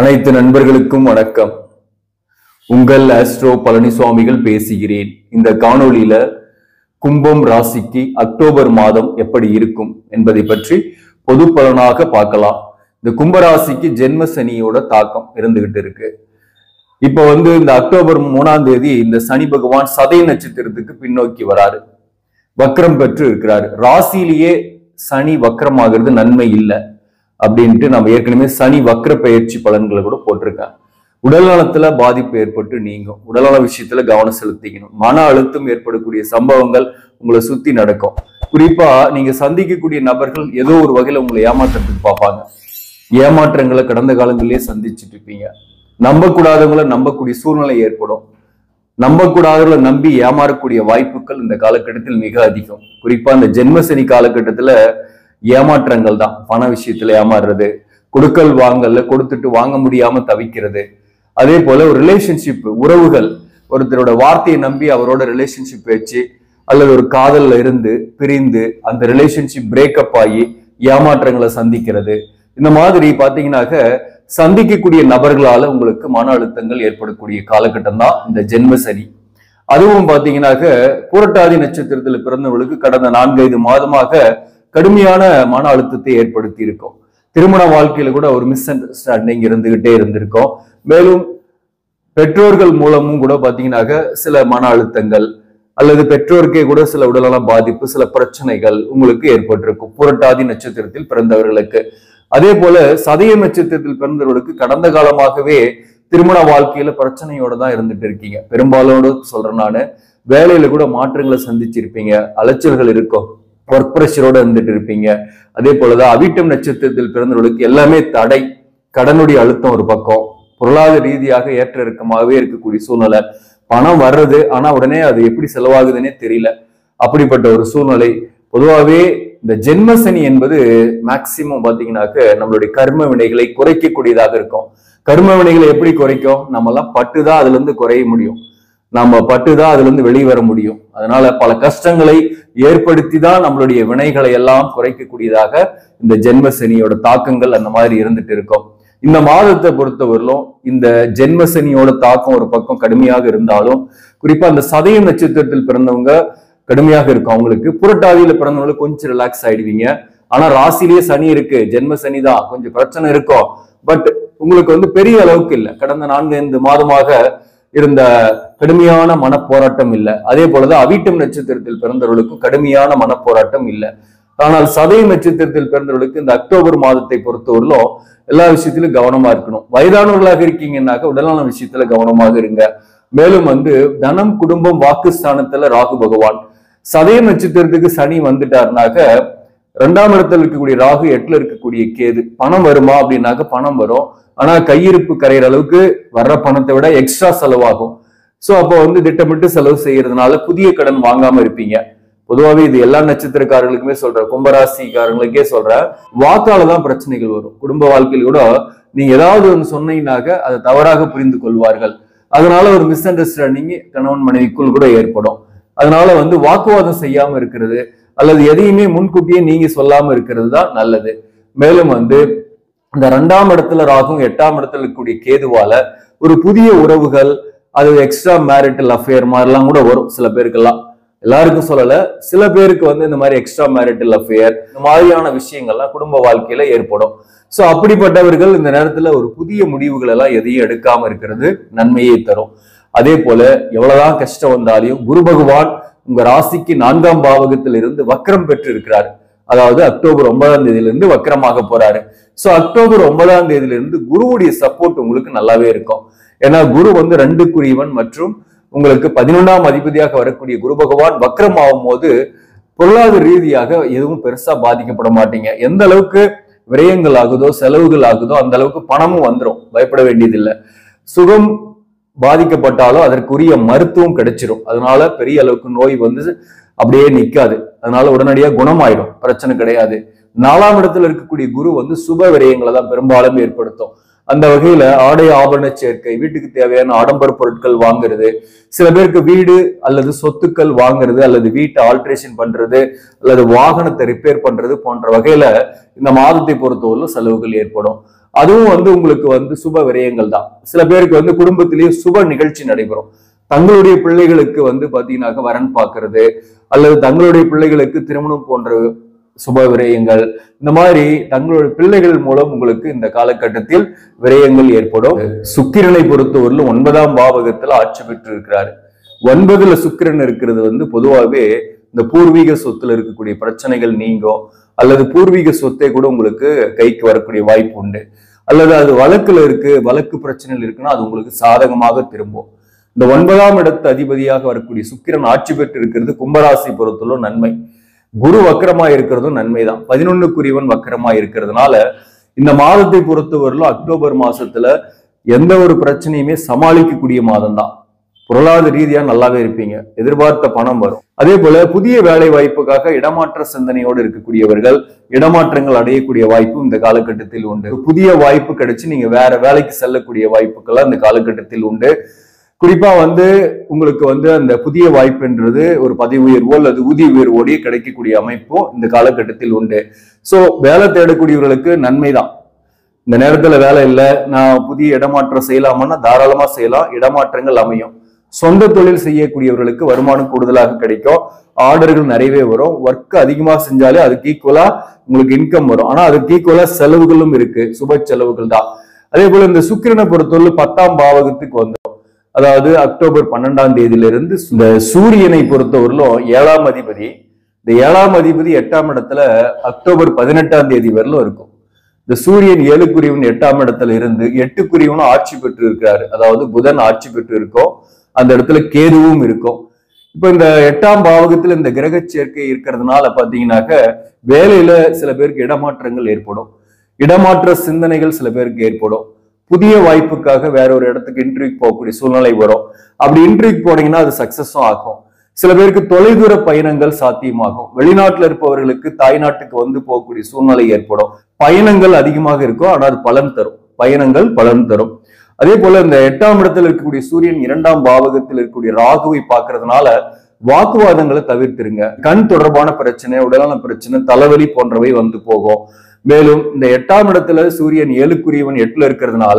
அனைத்து நண்பர்களுக்கும் வணக்கம். உங்கள் ஆஸ்ட்ரோ பழனிசுவாமிகள் பேசுகிறேன். இந்த காணொளியில கும்பம் ராசிக்கு அக்டோபர் மாதம் எப்படி இருக்கும் என்பதை பற்றி பொது பலனாக பார்க்கலாம். இந்த கும்பராசிக்கு ஜென்ம சனியோட தாக்கம் இருந்துகிட்டு இருக்கு. இப்ப இந்த அக்டோபர் 3ஆம் தேதி இந்த சனி பகவான் சதய நட்சத்திரத்துக்கு பின்னோக்கி வராரு, வக்ரம் பெற்று இருக்கிறாரு. ராசியிலேயே சனி வக்ரமாகிறது நன்மை இல்லை அப்படின்ட்டு நம்ம ஏற்கனவே சனி வக்ர பயிற்சி பலன்களை கூட போட்டிருக்கேன். உடல் நலத்துல பாதிப்பு ஏற்பட்டு நீங்கும். உடல்நல விஷயத்துல கவனம் செலுத்திக்கணும். மன அழுத்தம் ஏற்படக்கூடிய சம்பவங்கள் உங்களை சுத்தி நடக்கும். குறிப்பா நீங்க சந்திக்கக்கூடிய நபர்கள் ஏதோ ஒரு வகையில உங்களை ஏமாற்றத்துக்கு பார்ப்பாங்க. ஏமாற்றங்களை கடந்த காலங்களிலேயே சந்திச்சுட்டு இருப்பீங்க. நம்பக்கூடாதவங்களை நம்பக்கூடிய சூழ்நிலை ஏற்படும். நம்பக்கூடாதவர்களை நம்பி ஏமாறக்கூடிய வாய்ப்புகள் இந்த காலகட்டத்தில் மிக அதிகம். குறிப்பா இந்த ஜென்மசனி காலகட்டத்துல ஏமாற்றங்கள் தான். பண விஷயத்துல ஏமாறுறது, கொடுக்கல் வாங்கல்ல கொடுத்துட்டு வாங்க முடியாம தவிக்கிறது. அதே போல ஒரு ரிலேஷன்ஷிப், உறவுகள், ஒருத்தரோட வார்த்தையை நம்பி அவரோட ரிலேஷன்ஷிப் வச்சு அல்லது ஒரு காதல்ல இருந்து பிரிந்து அந்த ரிலேஷன்ஷிப் பிரேக்கப் ஆகி ஏமாற்றங்களை சந்திக்கிறது. இந்த மாதிரி பாத்தீங்கன்னாக்க சந்திக்கக்கூடிய நபர்களால உங்களுக்கு மன அழுத்தங்கள் ஏற்படக்கூடிய காலகட்டம் தான் இந்த ஜென்ம சனி. அதுவும் பாத்தீங்கன்னாக்க புரட்டாதி நட்சத்திரத்துல பிறந்தவர்களுக்கு கடந்த 4-5 மாதமாக கடுமையான மன அழுத்தத்தை ஏற்படுத்தி இருக்கும். திருமண வாழ்க்கையில கூட ஒரு மிஸ் அண்டர்ஸ்டாண்டிங் இருந்துகிட்டே இருந்திருக்கும். மேலும் பெற்றோர்கள் மூலமும் கூட பாத்தீங்கன்னாக்க சில மன அழுத்தங்கள் அல்லது பெற்றோருக்கே கூட சில உடல்நல பாதிப்பு, சில பிரச்சனைகள் உங்களுக்கு ஏற்பட்டிருக்கும் புரட்டாதி நட்சத்திரத்தில் பிறந்தவர்களுக்கு. அதே போல சதய நட்சத்திரத்தில் பிறந்தவர்களுக்கு கடந்த காலமாகவே திருமண வாழ்க்கையில பிரச்சனையோட தான் இருந்துட்டு இருக்கீங்க. பெரும்பாலோடு சொல்றேன் நானு, வேலையில கூட மாற்றங்களை சந்திச்சிருப்பீங்க, அலைச்சல்கள் இருக்கும், ஒர்க் ப்ரெஷரோட இருந்துட்டு இருப்பீங்க. அதே போலதான் அவிட்டம் நட்சத்திரத்தில் பிறந்தவர்களுக்கு எல்லாமே தடை, கடனுடைய அழுத்தம் ஒரு பக்கம், பொருளாதார ரீதியாக ஏற்ற இறக்கமாகவே இருக்கக்கூடிய சூழ்நிலை. பணம் வர்றது, ஆனா உடனே அது எப்படி செலவாகுதுன்னே தெரியல. அப்படிப்பட்ட ஒரு சூழ்நிலை. பொதுவாகவே இந்த ஜென்மசனி என்பது மேக்சிமம் பாத்தீங்கன்னாக்க நம்மளுடைய கர்ம வினைகளை குறைக்கக்கூடியதாக இருக்கும். கர்ம வினைகளை எப்படி குறைக்கும்? நம்ம எல்லாம் பட்டுதான் அதுல இருந்து குறைய முடியும். நம்ம பட்டுதான் அதுல இருந்து வெளியே வர முடியும். அதனால பல கஷ்டங்களை ஏற்படுத்தி தான் நம்மளுடைய வினைகளை எல்லாம் குறைக்கக்கூடியதாக இந்த ஜென்ம சனியோட தாக்கங்கள் அந்த மாதிரி இருந்துட்டு இருக்கும். இந்த மாதத்தை பொறுத்தவரையிலும் இந்த ஜென்ம சனியோட தாக்கம் ஒரு பக்கம் கடுமையாக இருந்தாலும், குறிப்பா அந்த சதய நட்சத்திரத்தில் பிறந்தவங்க கடுமையாக இருக்கும். அவங்களுக்கு புரட்டாதியில பிறந்தவங்களுக்கு கொஞ்சம் ரிலாக்ஸ் ஆயிடுவீங்க. ஆனா ராசிலேயே சனி இருக்கு, ஜென்ம சனி தான், கொஞ்சம் பிரச்சனை இருக்கும். பட் உங்களுக்கு பெரிய அளவுக்கு இல்லை. கடந்த 4-5 மாதமாக இருந்த கடுமையான மனப்போராட்டம் இல்லை. அதே போலதான் அவிட்டம் நட்சத்திரத்தில் பிறந்தவர்களுக்கும் கடுமையான மனப்போராட்டம் இல்லை. ஆனால் சதய நட்சத்திரத்தில் பிறந்தவர்களுக்கு இந்த அக்டோபர் மாதத்தை பொறுத்தவரையிலும் எல்லா விஷயத்திலும் கவனமா இருக்கணும். வயதானவர்களாக இருக்கீங்கன்னாக்க உடல்நல விஷயத்துல கவனமாக இருங்க. மேலும் தனம், குடும்பம், வாக்குஸ்தானத்துல ராகு பகவான், சதய நட்சத்திரத்துக்கு சனி வந்துட்டாருனாக்க 2ஆம் இடத்துல இருக்கக்கூடிய ராகு, 8ல இருக்கக்கூடிய கேது. பணம் வருமா அப்படின்னாக்க பணம் வரும். ஆனா கையிருப்பு கரையிற அளவுக்கு வர்ற பணத்தை விட எக்ஸ்ட்ரா செலவாகும். சோ அப்போ திட்டமிட்டு செலவு செய்யறதுனால புதிய கடன் வாங்காம இருப்பீங்க. பொதுவாகவே இது எல்லா நட்சத்திரக்காரர்களுக்குமே சொல்றேன், கும்பராசிக்காரங்களுக்கே சொல்றேன். வாக்காலதான் பிரச்சனைகள் வரும். குடும்ப வாழ்க்கையில் கூட நீங்க ஏதாவது ஒன்று சொன்னீங்கன்னாக்க அதை தவறாக புரிந்து கொள்வார்கள். அதனால ஒரு மிஸ் அண்டர்ஸ்டாண்டிங் கணவன் மனைவிக்குள் கூட ஏற்படும். அதனால வாக்குவாதம் செய்யாம இருக்கிறது அல்லது எதையுமே முன்கூட்டியே நீங்க சொல்லாம இருக்கிறது தான் நல்லது. மேலும் இந்த 2ஆம் இடத்துல ராகும், 8ஆம் இடத்துல இருக்கக்கூடிய கேதுவால ஒரு புதிய உறவுகள், அது எக்ஸ்ட்ரா மேரிட்டல் அஃபேர் மாதிரிலாம் கூட வரும். சில பேருக்கெல்லாம், எல்லாருக்கும் சொல்லல, சில பேருக்கு இந்த மாதிரி எக்ஸ்ட்ரா மேரிட்டல் அஃபேர், இந்த மாதிரியான விஷயங்கள்லாம் குடும்ப வாழ்க்கையில ஏற்படும். சோ அப்படிப்பட்டவர்கள் இந்த நேரத்துல ஒரு புதிய முடிவுகள் எல்லாம் எதையும் எடுக்காம இருக்கிறது நன்மையை தரும். அதே போல எவ்வளவுதான் கஷ்டம் வந்தாலையும் குரு பகவான் உங்க ராசிக்கு 4ஆம் பாவகத்தில் இருந்து வக்ரம் பெற்று இருக்கிறார். அதாவது அக்டோபர் 9ஆம் தேதியிலிருந்து வக்ரமாக போறாரு. சோ அக்டோபர் 9ஆம் தேதியிலிருந்து குருவுடைய சப்போர்ட் உங்களுக்கு நல்லாவே இருக்கும். ஏன்னா குரு 2க்குரியவன் மற்றும் உங்களுக்கு 11ஆம் அதிபதியாக வரக்கூடிய குரு பகவான் வக்ரம் ஆகும் போது பொருளாதார ரீதியாக எதுவும் பெருசா பாதிக்கப்பட மாட்டீங்க. எந்த அளவுக்கு விரயங்கள் ஆகுதோ, செலவுகள் ஆகுதோ, அந்த அளவுக்கு பணமும் வந்துடும். பயப்பட வேண்டியதில்லை. சுகம் பாதிக்கப்பட்டாலும் அதற்குரிய மருத்துவம் கிடைச்சிடும். அதனால பெரிய அளவுக்கு நோய் அப்படியே நிக்காது. அதனால உடனடியாக குணமாயிடும், பிரச்சனை கிடையாது. 4ஆம் இடத்துல இருக்கக்கூடிய குரு சுப விரயங்களை தான் பெரும்பாலும் ஏற்படுத்தும். அந்த வகையில ஆடை ஆபரண சேர்க்கை, வீட்டுக்கு தேவையான ஆடம்பர பொருட்கள் வாங்குறது, சில பேருக்கு வீடு அல்லது சொத்துக்கள் வாங்குறது, அல்லது வீட்டை ஆல்ட்ரேஷன் பண்றது, அல்லது வாகனத்தை ரிப்பேர் பண்றது போன்ற வகையில இந்த மாதத்தை பொறுத்தவரையிலும் செலவுகள் ஏற்படும். அதுவும் வந்து உங்களுக்கு வந்து சுப விரயங்கள் தான். சில பேருக்கு வந்து குடும்பத்திலேயே சுப நிகழ்ச்சி நடைபெறும். தங்களுடைய பிள்ளைகளுக்கு வந்து பாத்தீங்கன்னாக்க வரன் பார்க்கறது, அல்லது தங்களுடைய பிள்ளைகளுக்கு திருமணம் போன்ற சுப விரயங்கள், இந்த மாதிரி தங்களுடைய பிள்ளைகள் மூலம் உங்களுக்கு இந்த காலகட்டத்தில் விரயங்கள் ஏற்படும். சுக்கிரனை பொறுத்தவரையிலும் 9ஆம் பாவகத்துல ஆட்சி பெற்று இருக்கிறாரு. 9ல சுக்கிரன் இருக்கிறது வந்து பொதுவாகவே இந்த பூர்வீக சொத்துல இருக்கக்கூடிய பிரச்சனைகள் நீங்கும், அல்லது பூர்வீக சொத்தை கூட உங்களுக்கு கைக்கு வரக்கூடிய வாய்ப்பு உண்டு. அல்லது அது வழக்குல இருக்கு, வழக்கு பிரச்சனைகள் இருக்குன்னா அது உங்களுக்கு சாதகமாக திரும்பும். இந்த 9ஆம் இடத்து அதிபதியாக வரக்கூடிய சுக்கிரன் ஆட்சி பெற்று இருக்கிறது கும்பராசி பொறுத்தவரை நன்மை. குரு வக்கரமா இருக்கிறதும் நன்மைதான். 11க்குரியவன் வக்கரமா இருக்கிறதுனால இந்த மாதத்தை பொறுத்தவரையிலும் அக்டோபர் மாசத்துல எந்த ஒரு பிரச்சனையுமே சமாளிக்கக்கூடிய மாதம் தான். பொருளாதார ரீதியா நல்லாவே இருப்பீங்க, எதிர்பார்த்த பணம் வரும். அதே போல புதிய வேலை வாய்ப்புக்காக இடமாற்ற சிந்தனையோடு இருக்கக்கூடியவர்கள் இடமாற்றங்கள் அடையக்கூடிய வாய்ப்பு இந்த காலகட்டத்தில் உண்டு. புதிய வாய்ப்பு கிடைச்சு நீங்க வேற வேலைக்கு செல்லக்கூடிய வாய்ப்புகள்லாம் இந்த காலகட்டத்தில் உண்டு. குறிப்பா வந்து உங்களுக்கு வந்து அந்த புதிய வாய்ப்புன்றது ஒரு பதவி உயர்வோ அல்லது ஊதிய உயர்வோடய கிடைக்கக்கூடிய அமைப்பும் இந்த காலகட்டத்தில் உண்டு. சோ வேலை தேடக்கூடியவர்களுக்கு நன்மைதான். இந்த நேரத்துல வேலை இல்லை, நான் புதிய இடமாற்றம் செய்யலாமான்னா தாராளமா செய்யலாம், இடமாற்றங்கள் அமையும். சொந்த தொழில் செய்யக்கூடியவர்களுக்கு வருமானம் கூடுதலாக கிடைக்கும், ஆர்டர்கள் நிறையவே வரும். ஒர்க் அதிகமாக செஞ்சாலே அதுக்கு ஈக்குவலா உங்களுக்கு இன்கம் வரும். ஆனா அதுக்கு ஈக்குவலா செலவுகளும் இருக்கு, சுப செலவுகள் தான். அதே போல இந்த சுக்கிரனை பொறுத்தவரை 10ஆம் பாவகத்துக்கு வந்துடும். அதாவது அக்டோபர் 12ஆம் தேதியிலிருந்து இந்த சூரியனை பொறுத்தவரையிலும் 7ஆம் அதிபதி, இந்த 7ஆம் அதிபதி 8ஆம் இடத்துல அக்டோபர் 18ஆம் தேதி வரலும் இருக்கும். இந்த சூரியன் 7க்குரியவன் 8ஆம் இடத்துல இருந்து 8க்குரியவனும் ஆட்சி பெற்று இருக்கிறாரு. அதாவது புதன் ஆட்சி பெற்று இருக்கும், அந்த இடத்துல கேதுவும் இருக்கும். இப்ப இந்த 8ஆம் பாவகத்துல இந்த கிரக சேர்க்கை இருக்கிறதுனால பாத்தீங்கன்னாக்க வேலையில சில பேருக்கு இடமாற்றங்கள் ஏற்படும், இடமாற்ற சிந்தனைகள் சில பேருக்கு ஏற்படும். புதிய வாய்ப்புக்காக வேற ஒரு இடத்துக்கு இன்டர்வியூக்கு போகக்கூடிய சூழ்நிலை வரும். அப்படி இன்டர்வியூக்கு போனீங்கன்னா அது சக்சஸும் ஆகும். சில பேருக்கு தொலைதூர பயணங்கள் சாத்தியமாகும். வெளிநாட்டுல இருப்பவர்களுக்கு தாய்நாட்டுக்கு வந்து போகக்கூடிய சூழ்நிலை ஏற்படும். பயணங்கள் அதிகமாக இருக்கும், ஆனா அது பலன் தரும், பயணங்கள் பலன் தரும். அதே போல இந்த 8ஆம் இடத்துல இருக்கக்கூடிய சூரியன் 2ஆம் பாவகத்தில் இருக்கக்கூடிய ராகுவை பார்க்கறதுனால வாக்குவாதங்களை தவிர்த்திருங்க. கண் தொடர்பான பிரச்சனை, உடலான பிரச்சனை, தலைவலி போன்றவை வந்து போகும். மேலும் இந்த 8ஆம் இடத்துல சூரியன் 7க்குரியவன் 8ல இருக்கிறதுனால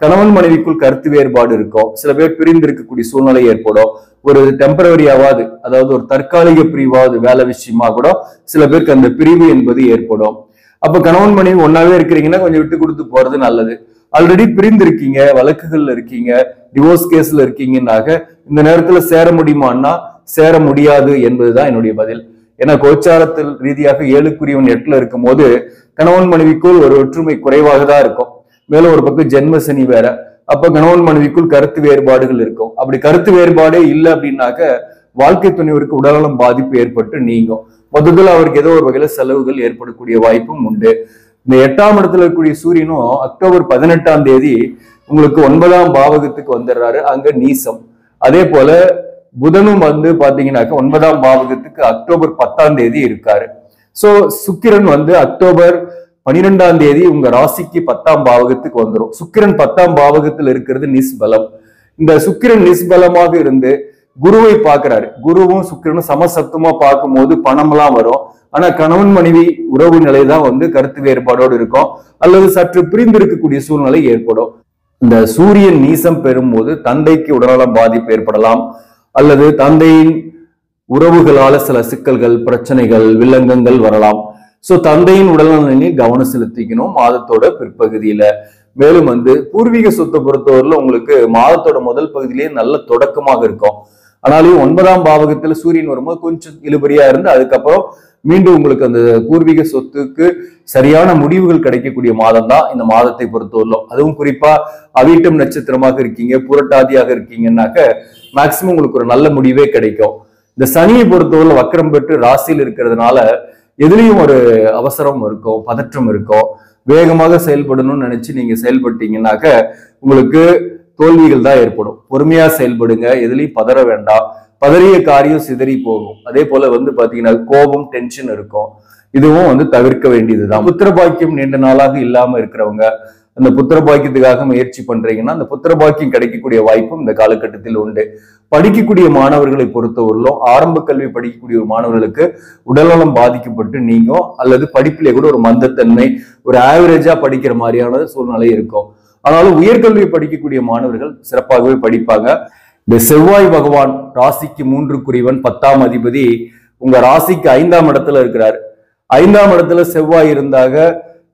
கணவன் மனைவிக்குள் கருத்து வேறுபாடு இருக்கும். சில பேர் பிரிந்து இருக்கக்கூடிய சூழ்நிலை ஏற்படும். ஒரு டெம்பரவரியாவது, அதாவது ஒரு தற்காலிக பிரிவாவது வேலை விஷயமா கூட சில பேருக்கு அந்த பிரிவு என்பது ஏற்படும். அப்ப கணவன் மனைவி ஒன்னாவே இருக்கிறீங்கன்னா கொஞ்சம் விட்டு கொடுத்து போறது நல்லது. ஆல்ரெடி பிரிந்து இருக்கீங்க, வழக்குகள்ல இருக்கீங்க, டிவோர்ஸ் கேஸ்ல இருக்கீங்கன்னாக இந்த நேரத்துல சேர முடியுமான்னா சேர முடியாது என்பதுதான் என்னுடைய பதில். ஏன்னா கோச்சாரத்தில் ரீதியாக 7க்குரியவன் 8ல இருக்கும் போது கணவன் மனைவிக்குள் ஒரு ஒற்றுமை குறைவாக தான் இருக்கும். மேலும் ஒரு பக்கம் ஜென்ம சனி வேற, அப்ப கணவன் மனைவிக்குள் கருத்து வேறுபாடுகள் இருக்கும். அப்படி கருத்து வேறுபாடே இல்லை அப்படின்னாக்க வாழ்க்கை துணைவருக்கு உடல்நலம் பாதிப்பு ஏற்பட்டு நீங்கும். மொத்தத்தில் அவருக்கு ஏதோ ஒரு வகையில செலவுகள் ஏற்படக்கூடிய வாய்ப்பும் உண்டு. இந்த 8ஆம் இடத்துல இருக்கக்கூடிய சூரியனும் அக்டோபர் 18ஆம் தேதி உங்களுக்கு 9ஆம் பாவகத்துக்கு வந்துடுறாரு, அங்க நீசம். அதே போல புதனும் வந்து பாத்தீங்கன்னாக்க 9ஆம் பாவகத்துக்கு அக்டோபர் 10ஆம் தேதி இருக்காரு. சோ சுக்கிரன் வந்து அக்டோபர் 12ஆம் தேதி உங்க ராசிக்கு 10ஆம் பாவகத்துக்கு வந்துடும். சுக்கிரன் 10ஆம் பாவகத்தில் இருக்கிறது நிஸ்பலம். இந்த சுக்கிரன் நிஸ்பலமாக இருந்து குருவை பார்க்கிறாரு. குருவும் சுக்கிரனும் சமசத்துவமா பார்க்கும் போது பணம்லாம் வரும். ஆனா கணவன் மனைவி உறவு நிலை தான் வந்து கருத்து வேறுபாடோடு இருக்கும், அல்லது சற்று பிரிந்து இருக்கக்கூடிய சூழ்நிலை ஏற்படும். இந்த சூரியன் நீசம் பெறும் போது தந்தைக்கு உடல்நலம் பாதிப்பு ஏற்படலாம், அல்லது தந்தையின் உறவுகளால சில சிக்கல்கள், பிரச்சனைகள், வில்லங்கங்கள் வரலாம். சோ தந்தையின் உடல்நலனில் கவனம் செலுத்திக்கணும் மாதத்தோட பிற்பகுதியில. மேலும் வந்து பூர்வீக சொத்தை பொறுத்தவரையில உங்களுக்கு மாதத்தோட முதல் பகுதியிலேயே நல்ல தொடக்கமாக இருக்கும். ஆனாலும் 9ஆம் பாவகத்துல சூரியன் வரும்போது கொஞ்சம் இழுபறியா இருந்து அதுக்கப்புறம் மீண்டும் உங்களுக்கு அந்த பூர்வீக சொத்துக்கு சரியான முடிவுகள் கிடைக்கக்கூடிய மாதம் தான் இந்த மாதத்தை பொறுத்தவரையிலும். அதுவும் குறிப்பா அவிட்டம் நட்சத்திரமாக இருக்கீங்க, புரட்டாதியாக இருக்கீங்கன்னாக்க மேக்சிமம் உங்களுக்கு ஒரு நல்ல முடிவே கிடைக்கும். இந்த சனியை பொறுத்தவரை வக்கரம் பெற்று ராசியில் இருக்கிறதுனால எதுலையும் ஒரு அவசரம் இருக்கும், பதற்றம் இருக்கும். வேகமாக செயல்படணும்னு நினைச்சு நீங்க செயல்பட்டீங்கன்னாக்க உங்களுக்கு தோல்விகள் தான் ஏற்படும். பொறுமையா செயல்படுங்க, எதுலையும் பதற வேண்டாம். பதறிய காரியம் சிதறி போகும். அதே போல வந்து பாத்தீங்கன்னா கோபம், டென்ஷன் இருக்கும். இதுவும் வந்து தவிர்க்க வேண்டியதுதான். புத்திர பாக்கியம் நீண்ட நாளாக இல்லாம இருக்கிறவங்க, அந்த புத்திர பாக்கியத்துக்காக முயற்சி பண்றீங்கன்னா அந்த புத்திர பாக்கியம் கிடைக்கக்கூடிய வாய்ப்பும் இந்த காலகட்டத்தில் உண்டு. படிக்கக்கூடிய மாணவர்களை பொறுத்தவரையிலும் ஆரம்ப கல்வி படிக்கக்கூடிய ஒரு மாணவர்களுக்கு உடல்நலம் பாதிக்கப்பட்டு நீங்கும், அல்லது படிப்பிலே கூட ஒரு மந்தத்தன்மை, ஒரு ஆவரேஜா படிக்கிற மாதிரியான சூழ்நிலை இருக்கும். ஆனாலும் உயர்கல்வி படிக்கக்கூடிய மாணவர்கள் சிறப்பாகவே படிப்பாங்க. இந்த செவ்வாய் பகவான் ராசிக்கு 3 10ஆம் அதிபதி உங்க ராசிக்கு 5ஆம் இடத்துல இருக்கிறார். 5ஆம் இடத்துல செவ்வாய் இருந்தாக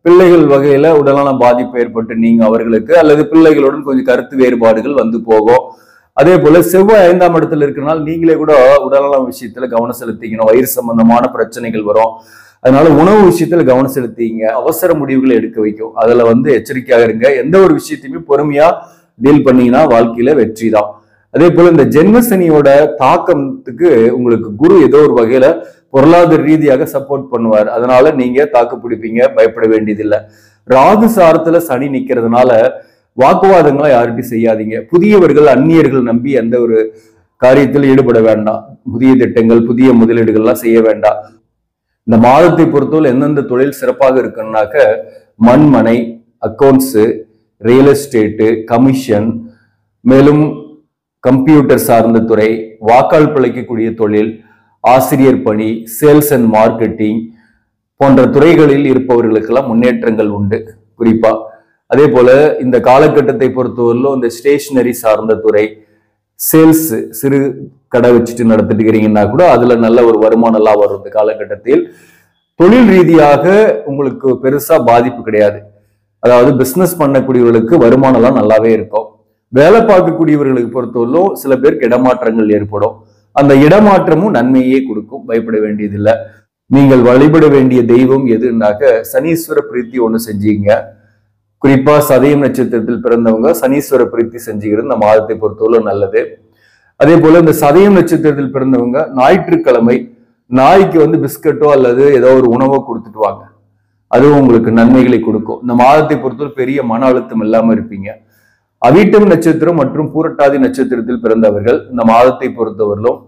பிள்ளைகள் வகையில உடல்நலம் பாதிப்பு ஏற்பட்டு நீங்க அவர்களுக்கு, அல்லது பிள்ளைகளுடன் கொஞ்சம் கருத்து வேறுபாடுகள் வந்து போகும். அதே போல செவ்வாய் 5ஆம் இடத்துல இருக்கிறனால நீங்களே கூட உடல்நலம் விஷயத்துல கவனம் செலுத்திக்கணும். வயிறு சம்பந்தமான பிரச்சனைகள் வரும். அதனால உணவு விஷயத்துல கவனம் செலுத்திங்க. அவசர முடிவுகளை எடுக்க வைக்கும். அதுல எச்சரிக்கையாக இருங்க. எந்த ஒரு விஷயத்தையுமே பொறுமையா டீல் பண்ணீங்கன்னா வாழ்க்கையில வெற்றி தான். அதே போல இந்த ஜென்மசனியோட தாக்கத்துக்கு உங்களுக்கு குரு ஏதோ ஒரு வகையில பொருளாதார ரீதியாக சப்போர்ட் பண்ணுவார். அதனால நீங்க தாக்கு பிடிப்பீங்க, பயப்பட வேண்டியதில்லை. ராகு சாரத்துல சனி நிக்கிறதுனால வாக்குவாதங்களை யார்கிட்டையும் செய்யாதீங்க. புதியவர்கள் அந்நியர்கள் நம்பி எந்த ஒரு காரியத்தில் ஈடுபட வேண்டாம். புதிய திட்டங்கள், புதிய முதலீடுகள்லாம் செய்ய வேண்டாம். இந்த மாதத்தை பொறுத்தவரை எந்தெந்த தொழில் சிறப்பாக இருக்குன்னாக்க மண்மனை, அக்கௌண்ட்ஸ், ரியல் எஸ்டேட்டு, கமிஷன், மேலும் கம்ப்யூட்டர் சார்ந்த துறை, வாக்காள் பிழைக்கக்கூடிய தொழில், ஆசிரியர் பணி, சேல்ஸ் அண்ட் மார்க்கெட்டிங் போன்ற துறைகளில் இருப்பவர்களுக்கெல்லாம் முன்னேற்றங்கள் உண்டு குறிப்பா. அதே போல இந்த காலகட்டத்தை பொறுத்தவரையிலும் இந்த ஸ்டேஷனரி சார்ந்த துறை, சேல்ஸ், சிறு கடை வச்சுட்டு நடத்திட்டு இருக்கிறீங்கன்னா கூட அதுல நல்ல ஒரு வருமானம் எல்லாம் வரும். இந்த காலகட்டத்தில் தொழில் ரீதியாக உங்களுக்கு பெருசா பாதிப்பு கிடையாது. அதாவது பிசினஸ் பண்ணக்கூடியவர்களுக்கு வருமானம் எல்லாம் நல்லாவே இருக்கும். வேலை பார்க்கக்கூடியவர்களுக்கு பொறுத்தவரையிலும் சில பேருக்கு இடமாற்றங்கள் ஏற்படும். அந்த இடமாற்றமும் நன்மையே கொடுக்கும், பயப்பட வேண்டியதில்லை. நீங்கள் வழிபட வேண்டிய தெய்வம் எதுனாக்க சனீஸ்வர பிரீத்தி ஒண்ணு செஞ்சீங்க. குறிப்பா சதயம் நட்சத்திரத்தில் பிறந்தவங்க சனீஸ்வர பிரீத்தி செஞ்சுக்கிறது இந்த மாதத்தை பொறுத்தவரை நல்லது. அதே போல இந்த சதயம் நட்சத்திரத்தில் பிறந்தவங்க ஞாயிற்றுக்கிழமை நாய்க்கு பிஸ்கட்டோ அல்லது ஏதோ ஒரு உணவோ கொடுத்துட்டு வாங்க. அதுவும் உங்களுக்கு நன்மைகளை கொடுக்கும். இந்த மாதத்தை பொறுத்தவரை பெரிய மன அழுத்தம் இல்லாம இருப்பீங்க. அவிட்டம் நட்சத்திரம் மற்றும் பூரட்டாதி நட்சத்திரத்தில் பிறந்தவர்கள் இந்த மாதத்தை பொறுத்தவரையிலும்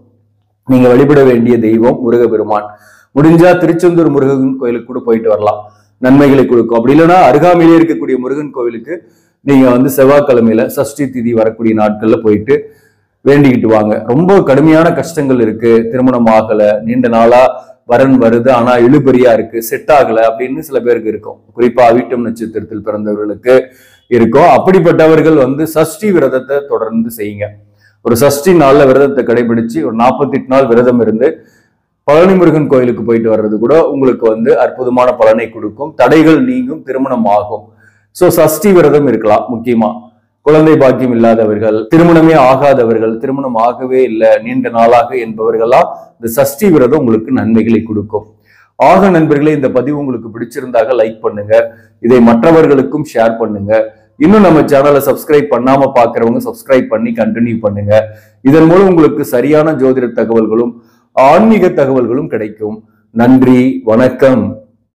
நீங்க வழிபட வேண்டிய தெய்வம் முருகப்பெருமான். முடிஞ்சா திருச்செந்தூர் முருகன் கோயிலுக்கு கூட போயிட்டு வரலாம், நன்மைகளை கொடுக்கும். அப்படி இல்லைன்னா அருகாமையிலே இருக்கக்கூடிய முருகன் கோவிலுக்கு நீங்க செவ்வாய்க்கிழமையில சஷ்டி திதி வரக்கூடிய நாட்கள்ல போயிட்டு வேண்டிக்கிட்டு வாங்க. ரொம்ப கடுமையான கஷ்டங்கள் இருக்கு, திருமணம் ஆகல, நீண்ட நாளா வரன் வருது ஆனா இழுபறியா இருக்கு, செட் ஆகல அப்படின்னு சில பேருக்கு இருக்கும். குறிப்பா அவிட்டம் நட்சத்திரத்தில் பிறந்தவர்களுக்கு இருக்கும். அப்படிப்பட்டவர்கள் சஷ்டி விரதத்தை தொடர்ந்து செய்யுங்க. ஒரு சஷ்டி நாள்ல விரதத்தை கடைபிடிச்சு ஒரு 48 நாள் விரதம் இருந்து பழனி முருகன் கோயிலுக்கு போயிட்டு வர்றது கூட உங்களுக்கு அற்புதமான பலனை கொடுக்கும். தடைகள் நீங்கும், திருமணம் ஆகும். சோ சஷ்டி விரதம் இருக்கலாம். முக்கியமா குழந்தை பாக்கியம் இல்லாதவர்கள், திருமணமே ஆகாதவர்கள், திருமணம் ஆகவே இல்லை நீண்ட நாளாக என்பவர்களாம் இந்த சஷ்டி விரதம் உங்களுக்கு நன்மைகளை கொடுக்கும். ஆக நண்பர்களே, இந்த பதிவு உங்களுக்கு பிடிச்சிருந்தாக லைக் பண்ணுங்க, இதை மற்றவர்களுக்கும் ஷேர் பண்ணுங்க. இன்னும் நம்ம சேனலை சப்ஸ்கிரைப் பண்ணாம பாக்குறவங்க சப்ஸ்கிரைப் பண்ணி கண்டினியூ பண்ணுங்க. இதன் மூலம் உங்களுக்கு சரியான ஜோதிட தகவல்களும் ஆன்மீக தகவல்களும் கிடைக்கும். நன்றி, வணக்கம்.